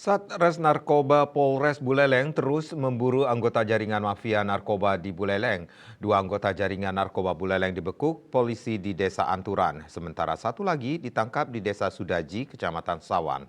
Satres Narkoba Polres Buleleng terus memburu anggota jaringan mafia narkoba di Buleleng. Dua anggota jaringan narkoba Buleleng dibekuk polisi di Desa Anturan, sementara satu lagi ditangkap di Desa Sudaji, Kecamatan Sawan.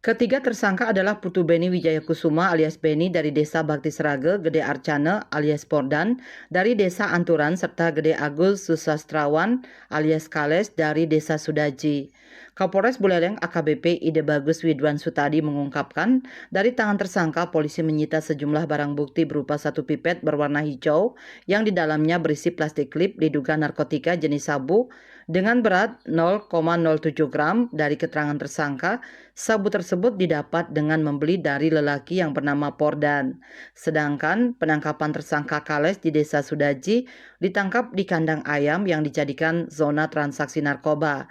Ketiga tersangka adalah Putu Beni Wijayakusuma alias Beni dari Desa Bakti Srage, Gede Arcana alias Pordan dari Desa Anturan, serta Gede Agus Susastrawan alias Kales dari Desa Sudaji. Kapolres Buleleng AKBP Ide Bagus Widwan Sutadi mengungkapkan, dari tangan tersangka polisi menyita sejumlah barang bukti berupa satu pipet berwarna hijau yang di dalamnya berisi plastik klip diduga narkotika jenis sabu dengan berat 0,07 gram. Dari keterangan tersangka, sabu tersebut didapat dengan membeli dari lelaki yang bernama Pordan. Sedangkan penangkapan tersangka Kales di Desa Sudaji ditangkap di kandang ayam yang dijadikan zona transaksi narkoba.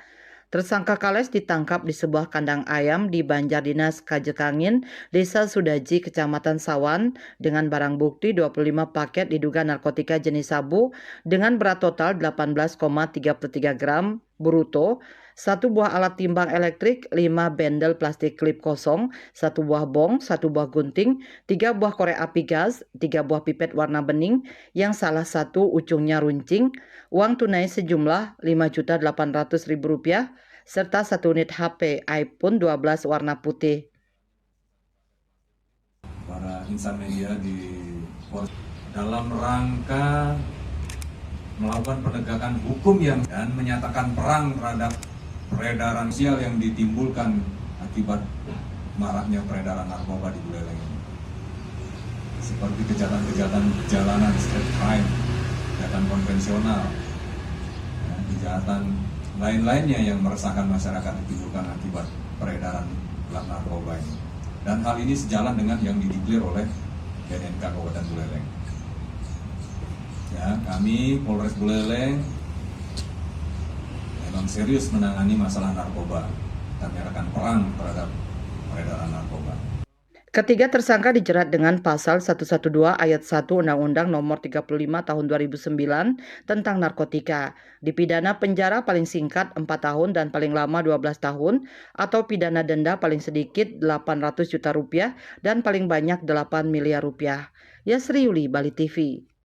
Tersangka Kales ditangkap di sebuah kandang ayam di Banjardinas Kajekangin, Desa Sudaji, Kecamatan Sawan dengan barang bukti 25 paket diduga narkotika jenis sabu dengan berat total 18,33 gram bruto, satu buah alat timbang elektrik, 5 bendel plastik klip kosong, satu buah bong, satu buah gunting, 3 buah korek api gas, 3 buah pipet warna bening yang salah satu ujungnya runcing, uang tunai sejumlah Rp5.800.000, serta satu unit HP iPhone 12 warna putih. Para insan media dalam rangka melakukan penegakan hukum dan menyatakan perang terhadap peredaran sial yang ditimbulkan akibat maraknya peredaran narkoba di Buleleng ini. Seperti kejahatan-kejahatan jalanan, street crime, kejahatan konvensional, kejahatan lain-lainnya yang meresahkan masyarakat ditimbulkan akibat peredaran gelap narkoba ini. Dan hal ini sejalan dengan yang dideklar oleh BNNK Kabupaten Buleleng. Ya, kami Polres Buleleng memang serius menangani masalah narkoba. Kami akan perang terhadap peredaran narkoba. Ketiga tersangka dijerat dengan pasal 112 ayat 1 Undang-Undang Nomor 35 Tahun 2009 tentang narkotika. Dipidana penjara paling singkat 4 tahun dan paling lama 12 tahun atau pidana denda paling sedikit Rp800 juta dan paling banyak Rp8 miliar. Yasri Yuli, Bali TV.